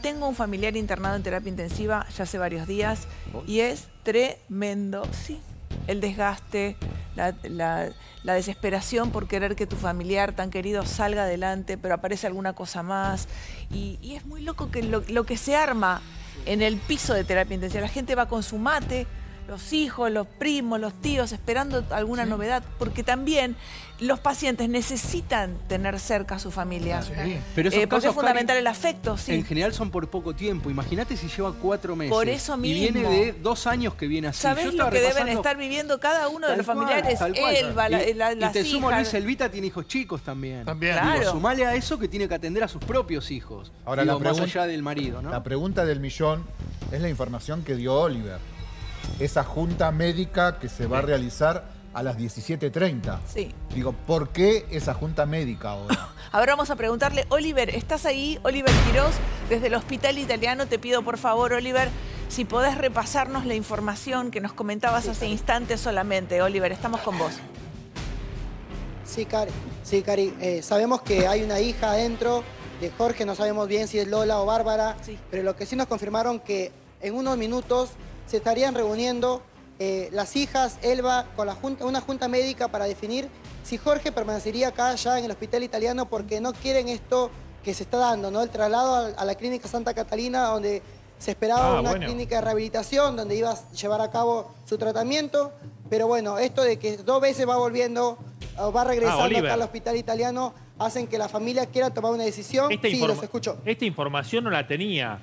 Tengo un familiar internado en terapia intensiva ya hace varios días y es tremendo, sí. El desgaste, la desesperación por querer que tu familiar tan querido salga adelante, pero aparece alguna cosa más. Y es muy loco que lo que se arma en el piso de terapia intensiva. La gente va con su mate, los hijos, los primos, los tíos, esperando alguna novedad, porque también los pacientes necesitan tener cerca a su familia. Sí. Pero esos porque es fundamental el afecto. Sí. En general son por poco tiempo. Imagínate si lleva 4 meses. Por eso mismo. Y viene de 2 años que viene así. ¿Sabés lo que deben estar viviendo cada uno de los familiares? Elba, las hijas. Y te sumo, Luis Elvita tiene hijos chicos también. Claro. Digo, sumale a eso que tiene que atender a sus propios hijos. Ahora, más allá del marido, ¿no? La pregunta del millón es la información que dio Oliver. Esa junta médica que se va a realizar a las 17:30. Sí. Digo, ¿por qué esa junta médica ahora? Ahora vamos a preguntarle, Oliver, ¿estás ahí? Oliver Quiroz, desde el Hospital Italiano, te pido por favor, Oliver, si podés repasarnos la información que nos comentabas hace instantes solamente. Oliver, estamos con vos. Sí, Cari. Sabemos que hay una hija adentro de Jorge, no sabemos bien si es Lola o Bárbara, pero lo que sí nos confirmaron que en unos minutos se estarían reuniendo las hijas, Elba, con una junta médica para definir si Jorge permanecería acá ya en el Hospital Italiano, porque no quieren esto que se está dando, ¿no? El traslado a la Clínica Santa Catalina, donde se esperaba una clínica de rehabilitación, donde iba a llevar a cabo su tratamiento. Pero bueno, esto de que 2 veces va volviendo, va regresando acá al Hospital Italiano, hacen que la familia quiera tomar una decisión. Sí, los escucho. Esta información no la tenía.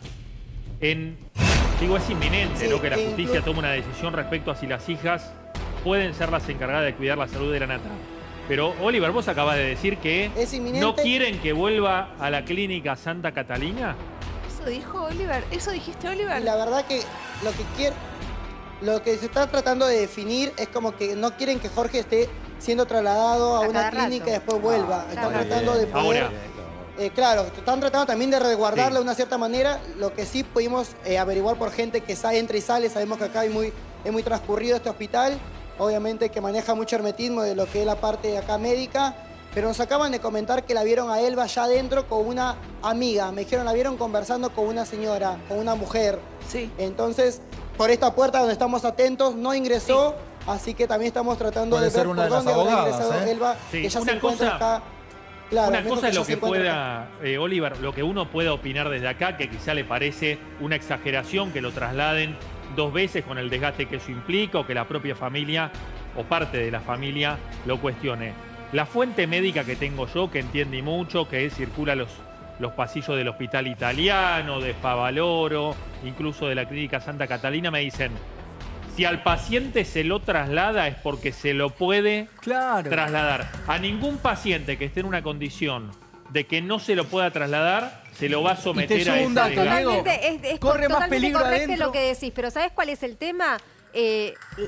Digo, es inminente, ¿no? Que la justicia tome una decisión respecto a si las hijas pueden ser las encargadas de cuidar la salud de Lanata. Pero, Oliver, vos acabas de decir que no quieren que vuelva a la Clínica Santa Catalina. ¿Eso dijo Oliver? ¿Eso dijiste, Oliver? Y la verdad que lo que se está tratando de definir es como que no quieren que Jorge esté siendo trasladado a una clínica y después vuelva. Están tratando de poder... claro, están tratando también de resguardarla de una cierta manera. Lo que sí pudimos averiguar por gente que entra y sale, sabemos que acá es muy transcurrido este hospital, obviamente que maneja mucho hermetismo de lo que es la parte de acá médica, pero nos acaban de comentar que la vieron a Elba ya adentro con una amiga. Me dijeron, la vieron conversando con una señora, con una mujer. Sí. Entonces, por esta puerta donde estamos atentos, no ingresó, así que también estamos tratando de ver por dónde habrá ingresado Elba, que ya se encuentra acá. Claro, una cosa es lo que pueda, Oliver, lo que uno pueda opinar desde acá, que quizá le parece una exageración que lo trasladen 2 veces con el desgaste que eso implica, o que la propia familia o parte de la familia lo cuestione. La fuente médica que tengo yo, que entiende mucho, que circula los pasillos del Hospital Italiano, de Favaloro, incluso de la Clínica Santa Catalina, me dicen: si al paciente se lo traslada es porque se lo puede trasladar. A ningún paciente que esté en una condición de que no se lo pueda trasladar, se lo va a someter a ese desgaste. Corre más peligro adentro. Lo que decís, pero ¿sabés cuál es el tema?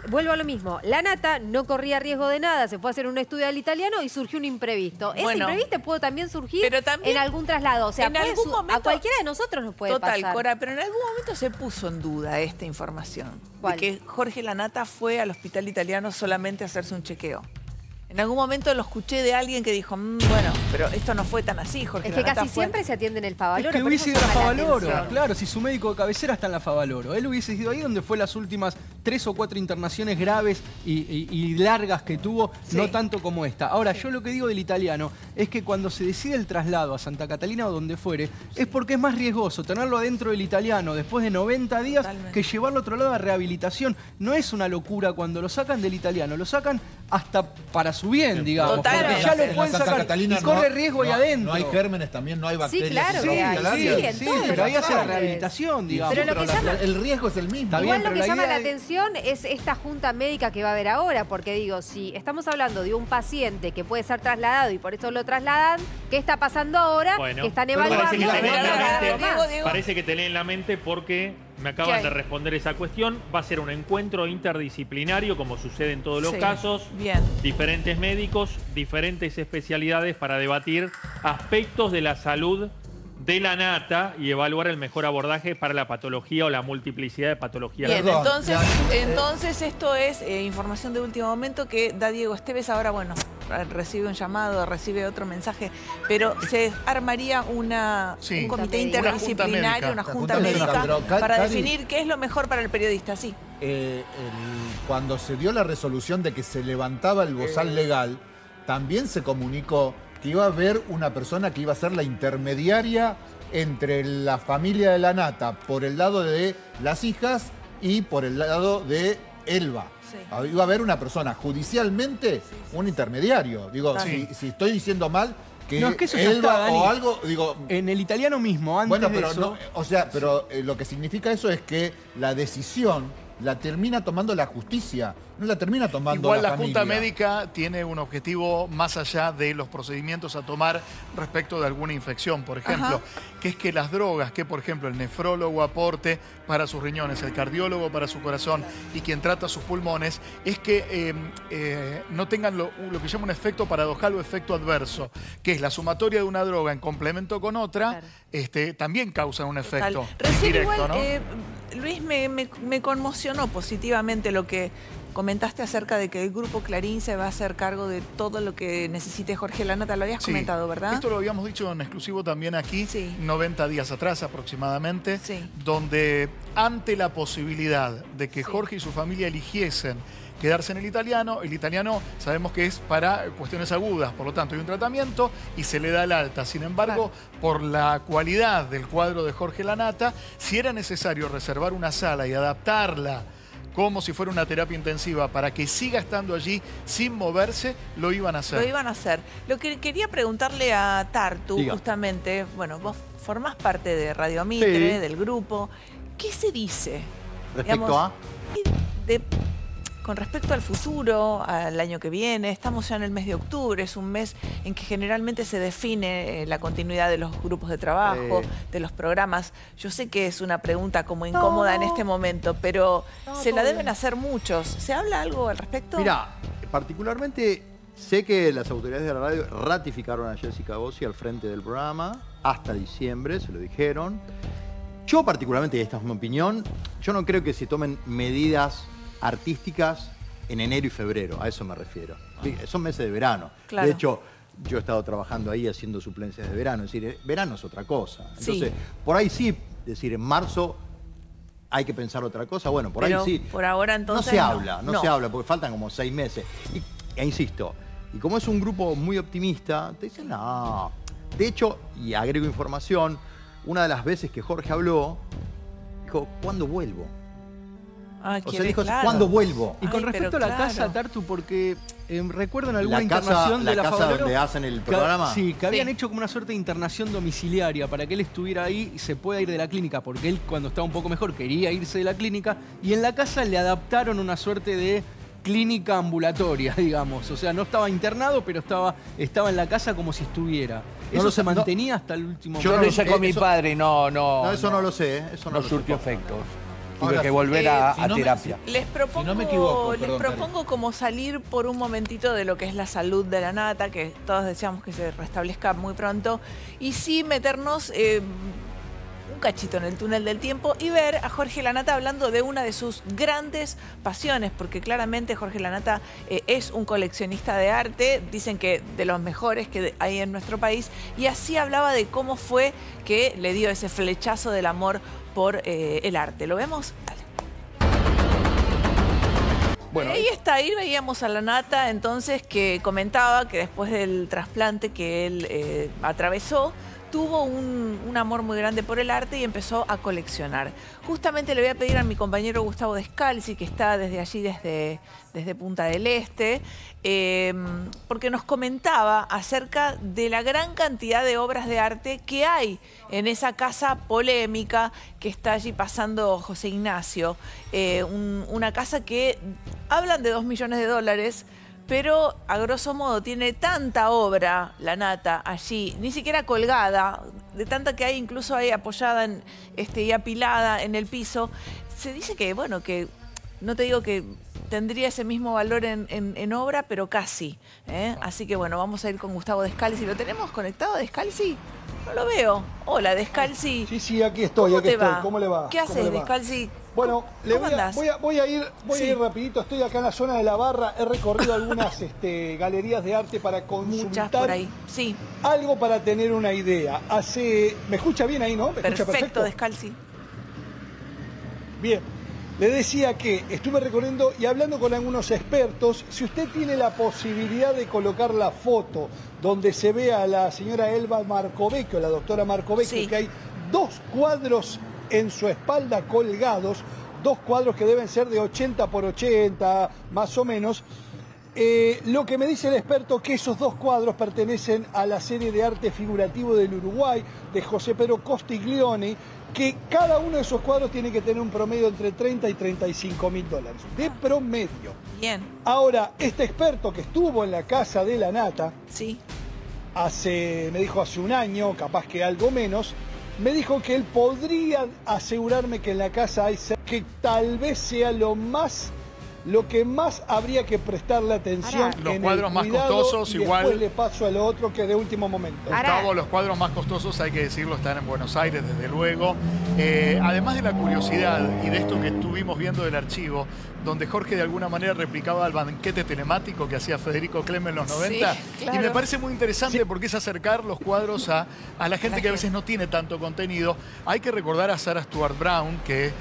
Vuelvo a lo mismo. Lanata no corría riesgo de nada, se fue a hacer un estudio al Italiano y surgió un imprevisto. Ese imprevisto puede también surgir en algún traslado. O sea, en algún momento, a cualquiera de nosotros nos puede pasar. Total, Cora, pero en algún momento se puso en duda esta información. ¿Cuál? De que Jorge Lanata fue al Hospital Italiano solamente a hacerse un chequeo. En algún momento lo escuché de alguien que dijo, bueno, pero esto no fue tan así, Jorge. Es que casi siempre se atiende en el Favaloro. Es que hubiese ido a Favaloro, claro, si su médico de cabecera está en la Favaloro. Él hubiese ido ahí donde fue las últimas 3 o 4 internaciones graves y largas que tuvo, no tanto como esta. Ahora, yo lo que digo del Italiano es que cuando se decide el traslado a Santa Catalina o donde fuere, es porque es más riesgoso tenerlo adentro del Italiano después de 90 días que llevarlo a otro lado a rehabilitación. No es una locura cuando lo sacan del Italiano, lo sacan hasta para su bien, digamos. Total, porque ya lo pueden sacar Catalina y corre riesgo ahí adentro. No hay gérmenes también, no hay bacterias. Sí, claro. Sí, pero ahí hace la rehabilitación, digamos. Pero lo que llama, el riesgo es el mismo. Igual lo que llama la atención es esta junta médica que va a haber ahora, porque digo, si estamos hablando de un paciente que puede ser trasladado y por eso lo trasladan, ¿qué está pasando ahora? Bueno, que están evaluando. Parece que te leen la mente porque me acaban de responder esa cuestión. Va a ser un encuentro interdisciplinario, como sucede en todos los casos. Bien. Diferentes médicos, diferentes especialidades para debatir aspectos de la salud de la nata y evaluar el mejor abordaje para la patología o la multiplicidad de patologías. Bien, entonces esto es información de último momento que da Diego Esteves. Ahora, bueno, recibe un llamado, recibe otro mensaje, pero se armaría un comité interdisciplinario, una junta médica, para definir qué es lo mejor para el periodista, sí. Cuando se dio la resolución de que se levantaba el bozal legal, también se comunicó que iba a haber una persona que iba a ser la intermediaria entre la familia de la nata por el lado de las hijas y por el lado de Elba. Sí. Iba a haber una persona, judicialmente, un intermediario. Digo, si estoy diciendo mal, que, no, es que eso Elba está, o algo, digo... En el italiano mismo, antes de eso... No, o sea, pero lo que significa eso es que la decisión la termina tomando la justicia, no la termina tomando igual la Junta familia. Médica tiene un objetivo más allá de los procedimientos a tomar respecto de alguna infección, por ejemplo, que es que las drogas, que por ejemplo el nefrólogo aporte para sus riñones, el cardiólogo para su corazón y quien trata sus pulmones, es que no tengan lo que llama un efecto paradojal o efecto adverso, que es la sumatoria de una droga en complemento con otra, también causan un efecto directo, igual, ¿no? Luis, me conmocionó positivamente lo que comentaste acerca de que el Grupo Clarín se va a hacer cargo de todo lo que necesite Jorge Lanata. Lo habías comentado, ¿verdad? Esto lo habíamos dicho en exclusivo también aquí, 90 días atrás aproximadamente, donde ante la posibilidad de que Jorge y su familia eligiesen quedarse en el italiano sabemos que es para cuestiones agudas, por lo tanto hay un tratamiento y se le da el alta. Sin embargo, por la cualidad del cuadro de Jorge Lanata, si era necesario reservar una sala y adaptarla como si fuera una terapia intensiva para que siga estando allí sin moverse, lo iban a hacer. Lo iban a hacer. Lo que quería preguntarle a Tartu, justamente, bueno, vos formás parte de Radio Mitre, del grupo. ¿Qué se dice? ¿Respecto con respecto al futuro, al año que viene? Estamos ya en el mes de octubre, es un mes en que generalmente se define la continuidad de los grupos de trabajo, de los programas. Yo sé que es una pregunta como incómoda en este momento, pero se la deben hacer muchos. ¿Se habla algo al respecto? Mira, particularmente sé que las autoridades de la radio ratificaron a Jessica Bossi al frente del programa hasta diciembre, se lo dijeron. Yo particularmente, y esta es mi opinión, yo no creo que se tomen medidas artísticas en enero y febrero, a eso me refiero. Son meses de verano. Claro. De hecho, yo he estado trabajando ahí haciendo suplencias de verano, es decir, verano es otra cosa. Entonces, por ahí sí, es decir, en marzo hay que pensar otra cosa, bueno, por ahí sí. Por ahora entonces no se habla, porque faltan como 6 meses. E insisto, y como es un grupo muy optimista, te dicen, no. De hecho, y agrego información, una de las veces que Jorge habló, dijo, ¿cuándo vuelvo? O sea, dijo, ¿cuándo vuelvo? Y con respecto a la casa, Tartu, porque recuerdan alguna la internación de la casa donde hacen el programa. Que habían hecho como una suerte de internación domiciliaria para que él estuviera ahí y se pueda ir de la clínica, porque él cuando estaba un poco mejor quería irse de la clínica, y en la casa le adaptaron una suerte de clínica ambulatoria, digamos. O sea, no estaba internado, pero estaba en la casa como si estuviera. ¿Eso se mantenía hasta el último momento? Yo lo hice con mi padre y no, eso no lo sé. Eso no surtió efectos. Tuve que volver a terapia. Les propongo, no me equivoco, les propongo como salir por un momentito de lo que es la salud de la nata, que todos deseamos que se restablezca muy pronto, y sí meternos un cachito en el túnel del tiempo y ver a Jorge Lanata hablando de una de sus grandes pasiones, porque claramente Jorge Lanata es un coleccionista de arte, dicen que de los mejores que hay en nuestro país, y así hablaba de cómo fue que le dio ese flechazo del amor por el arte. ¿Lo vemos? Dale. Bueno, ahí está, ahí veíamos a Lanata entonces, que comentaba que después del trasplante que él atravesó, tuvo un amor muy grande por el arte y empezó a coleccionar. Justamente le voy a pedir a mi compañero Gustavo Descalzi, que está desde allí, desde Punta del Este, porque nos comentaba acerca de la gran cantidad de obras de arte que hay en esa casa polémica que está allí pasando José Ignacio. Una casa que hablan de $2 millones, pero a grosso modo tiene tanta obra, Lanata, allí, ni siquiera colgada, de tanta que hay, incluso hay apoyada y apilada en el piso. Se dice que, bueno, que no te digo que tendría ese mismo valor en obra, pero casi. Así que, bueno, vamos a ir con Gustavo Descalzi. ¿Lo tenemos conectado, Descalzi? No lo veo. Hola, Descalzi. Sí, aquí estoy, ¿Cómo te va? ¿Cómo le va? ¿Qué haces, Descalzi? Bueno, voy a ir Sí. rapidito. Estoy acá en la zona de la Barra. He recorrido algunas galerías de arte para consultar. Muchas por ahí, sí. Algo para tener una idea. ¿Me escucha bien ahí, no? ¿Me escucha Perfecto, Descalzi. Bien. Le decía que estuve recorriendo y hablando con algunos expertos. Si usted tiene la posibilidad de colocar la foto donde se ve a la señora Elba Marcovecchio, la doctora Marcovecchio, que hay 2 cuadros en su espalda colgados, 2 cuadros que deben ser de 80 por 80, más o menos. Lo que me dice el experto que esos 2 cuadros pertenecen a la serie de arte figurativo del Uruguay, de José Pedro Costiglioni, que cada uno de esos cuadros tiene que tener un promedio entre 30 y 35 mil dólares, de promedio. Bien. Ahora, este experto que estuvo en la casa de la Nata, me dijo hace un año, capaz que algo menos, me dijo que él podría asegurarme que en la casa hay que tal vez sea lo que más habría que prestarle atención. Los en cuadros el más cuidado, costosos y igual. después le paso a lo otro que de último momento. Gustavo, los cuadros más costosos, hay que decirlo, están en Buenos Aires, desde luego. Además de la curiosidad y de esto que estuvimos viendo del archivo, donde Jorge de alguna manera replicaba el banquete telemático que hacía Federico Clem en los 90. Sí, claro. Y me parece muy interesante porque es acercar los cuadros a la gente que a veces no tiene tanto contenido. Hay que recordar a Sarah Stuart Brown, que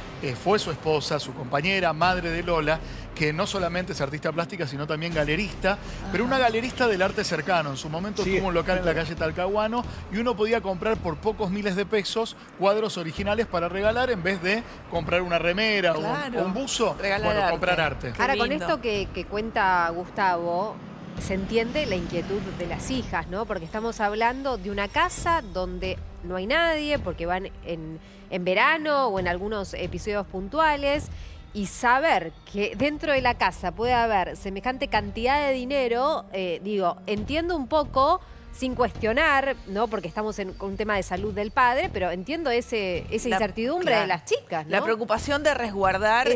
fue su esposa, su compañera, madre de Lola, que no solamente es artista plástica, sino también galerista, pero una galerista del arte cercano. En su momento tuvo un local en la calle Talcahuano y uno podía comprar por pocos miles de pesos cuadros originales para regalar en vez de comprar una remera o un buzo. Bueno, comprar arte. Ahora, con esto que cuenta Gustavo, se entiende la inquietud de las hijas, ¿no? Porque estamos hablando de una casa donde no hay nadie, porque van en verano o en algunos episodios puntuales, y saber que dentro de la casa puede haber semejante cantidad de dinero, entiendo un poco, sin cuestionar, ¿no? Porque estamos con un tema de salud del padre, pero entiendo esa incertidumbre de las chicas, ¿no? La preocupación de resguardar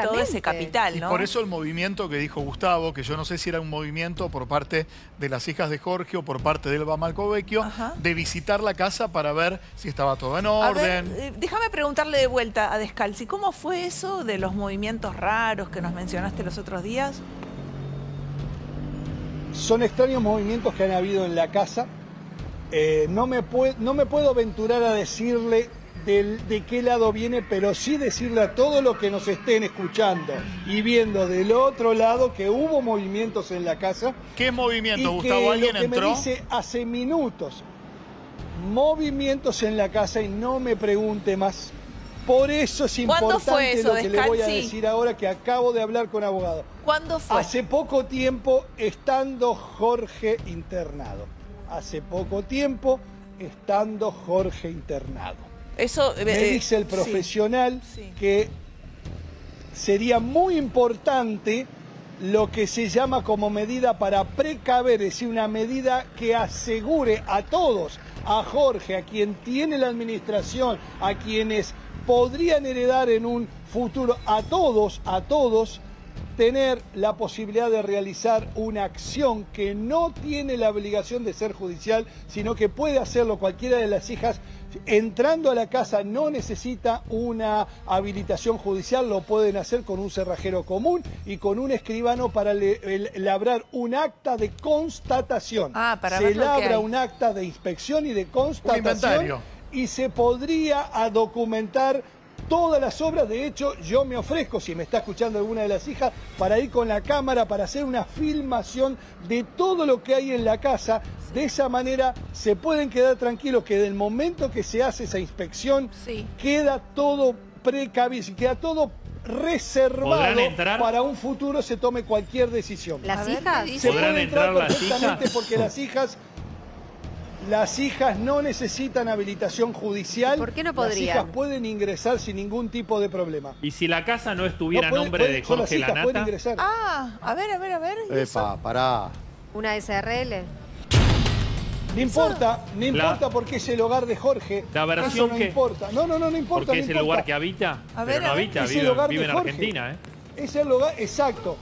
todo ese capital, ¿no? Y por eso el movimiento que dijo Gustavo, que yo no sé si era un movimiento por parte de las hijas de Jorge o por parte de Elba Marcovecchio, de visitar la casa para ver si estaba todo en orden. A ver, déjame preguntarle de vuelta a Descalzi, ¿cómo fue eso de los movimientos raros que nos mencionaste los otros días? Son extraños movimientos que han habido en la casa. No me puedo aventurar a decirle de qué lado viene, pero sí decirle a todos los que nos estén escuchando y viendo del otro lado que hubo movimientos en la casa. ¿Qué movimiento, Gustavo? ¿Alguien entró? Me dice hace minutos, movimientos en la casa, y no me pregunte más. Por eso es importante lo que le voy a decir ahora, que acabo de hablar con abogado. ¿Cuándo fue? Hace poco tiempo, estando Jorge internado. Hace poco tiempo, estando Jorge internado. Eso me dice el profesional que sería muy importante lo que se llama como medida para precaver, es decir, una medida que asegure a todos, a Jorge, a quien tiene la administración, a quienes podrían heredar en un futuro, a todos, tener la posibilidad de realizar una acción que no tiene la obligación de ser judicial, sino que puede hacerlo cualquiera de las hijas. Entrando a la casa no necesita una habilitación judicial, lo pueden hacer con un cerrajero común y con un escribano para labrar un acta de constatación. Se labra un acta de inspección y de constatación y se podría documentar todas las obras. De hecho, yo me ofrezco, si me está escuchando alguna de las hijas, para ir con la cámara, para hacer una filmación de todo lo que hay en la casa. De esa manera se pueden quedar tranquilos que del momento que se hace esa inspección, queda todo precavido, queda todo reservado para un futuro se tome cualquier decisión. ¿Las hijas? Se puede entrar perfectamente porque las hijas no necesitan habilitación judicial. ¿Por qué no podrían? Las hijas pueden ingresar sin ningún tipo de problema. ¿Y si la casa no estuviera a nombre de Jorge Lanata? Pueden ingresar. A ver. Epa, pará. ¿Una SRL? No importa porque es el hogar de Jorge. La versión eso no importa. No importa. Porque es el lugar que habita. Pero no habita, vive en Argentina, Es el hogar, exacto.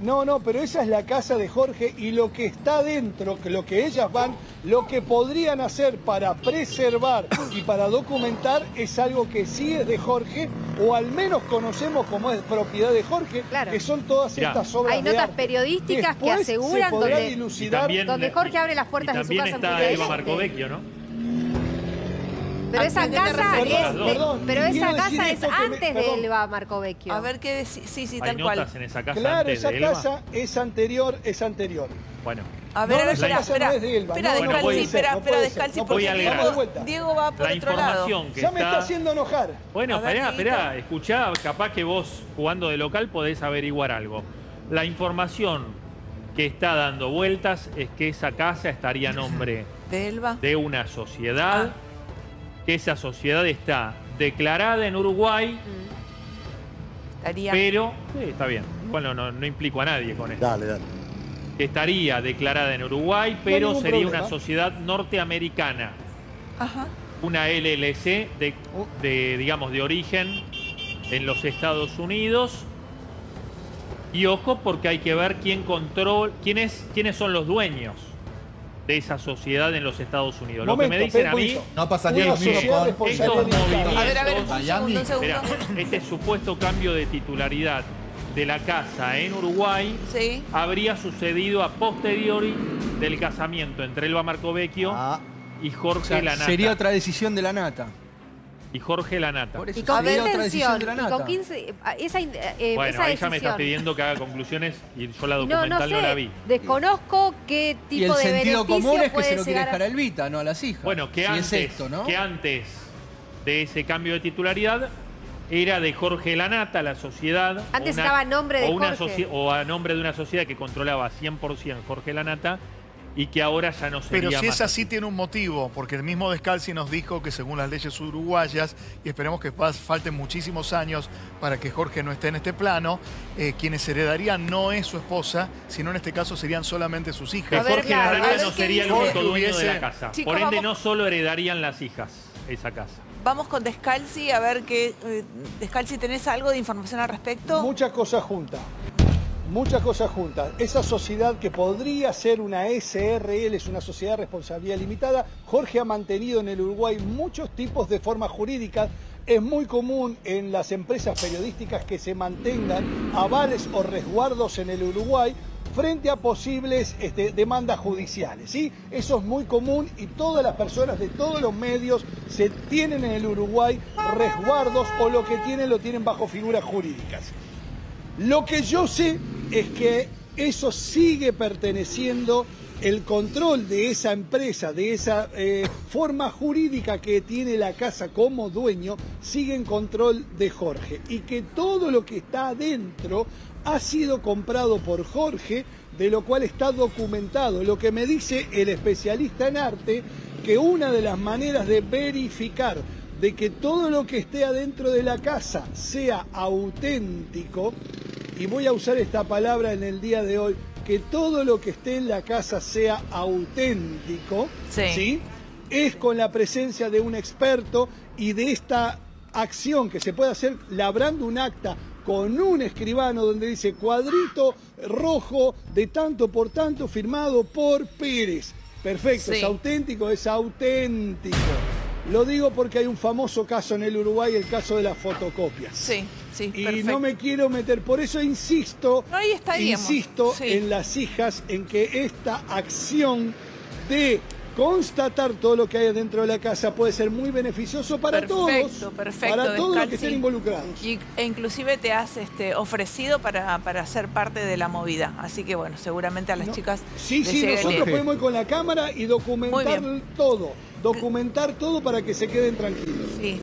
No, pero esa es la casa de Jorge y lo que está dentro, lo que ellas van, lo que podrían hacer para preservar y para documentar es algo que sí es de Jorge, o al menos conocemos como es propiedad de Jorge, que son todas estas obras de arte. Hay notas periodísticas que aseguran donde Jorge abre las puertas de su casa. Y también está Elba Marcovecchio, ¿no? Pero esa casa es antes de Elba Marcovecchio. A ver qué sí, tal cual. ¿Hay notas en esa casa claro, antes esa de Elba? casa es anterior. Bueno. A ver, espera, Descalzi, porque Diego va por otro lado. Ya me está haciendo enojar. Bueno, esperá, escuchá, capaz que vos jugando de local podés averiguar algo. La información que está dando vueltas es que esa casa estaría a nombre de una sociedad, que esa sociedad está declarada en Uruguay, pero... Sí, está bien. Bueno, no implico a nadie con esto. Dale. Estaría declarada en Uruguay, pero sería una sociedad norteamericana. Una LLC digamos, de origen en los Estados Unidos. Y ojo, porque hay que ver quiénes son los dueños de esa sociedad en los Estados Unidos. Lo que me dicen a mí... No pasaría lo mismo con estos movimientos... A ver, un segundo. Mirá, este supuesto cambio de titularidad de la casa en Uruguay habría sucedido a posteriori del casamiento entre Elba Marcovecchio y Jorge Lanata. Sería otra decisión de Lanata. Y Jorge Lanata. Y con qué intención, y con 15... Bueno, ahí ya me está pidiendo que haga conclusiones y yo la documental no la vi. Desconozco qué tipo de beneficio puede Y el sentido común es que se lo quiere dejar a Elvita, no a las hijas. Bueno, que antes de ese cambio de titularidad era de Jorge Lanata, la sociedad. Antes estaba a nombre de Jorge. O a nombre de una sociedad que controlaba 100% Jorge Lanata y que ahora ya no sería. Pero si más es así, tiene un motivo, porque el mismo Descalzi nos dijo que según las leyes uruguayas, y esperemos que falten muchísimos años para que Jorge no esté en este plano, quienes heredarían no es su esposa, sino en este caso serían solamente sus hijas. Que Jorge Lanata no sería el único dueño de la casa. Chicos, por ende, no solo heredarían las hijas esa casa. Vamos con Descalzi a ver qué... Descalzi, ¿tenés algo de información al respecto? Muchas cosas juntas. Esa sociedad que podría ser una SRL, es una sociedad de responsabilidad limitada. Jorge ha mantenido en el Uruguay muchos tipos de formas jurídicas. Es muy común en las empresas periodísticas que se mantengan avales o resguardos en el Uruguay frente a posibles demandas judiciales, ¿sí? Eso es muy común y todas las personas de todos los medios se tienen en el Uruguay resguardos o lo que tienen lo tienen bajo figuras jurídicas. Lo que yo sé es que eso sigue perteneciendo, el control de esa empresa, de esa forma jurídica que tiene la casa como dueño, sigue en control de Jorge y que todo lo que está adentro ha sido comprado por Jorge, de lo cual está documentado. Lo que me dice el especialista en arte, que una de las maneras de verificar de que todo lo que esté adentro de la casa sea auténtico, y voy a usar esta palabra en el día de hoy, que todo lo que esté en la casa sea auténtico, ¿sí? Es con la presencia de un experto y de esta acción que se puede hacer labrando un acta con un escribano donde dice cuadrito rojo de tanto por tanto firmado por Pérez. Perfecto, es auténtico, es auténtico. Lo digo porque hay un famoso caso en el Uruguay, el caso de las fotocopias. Y perfecto. no me quiero meter, por eso insisto insisto en las hijas, en que esta acción de constatar todo lo que hay dentro de la casa puede ser muy beneficioso para todos, para todos los que estén involucrados. E inclusive te has ofrecido para ser parte de la movida, así que bueno, seguramente a las chicas... nosotros podemos ir con la cámara y documentar todo para que se queden tranquilos. Sí,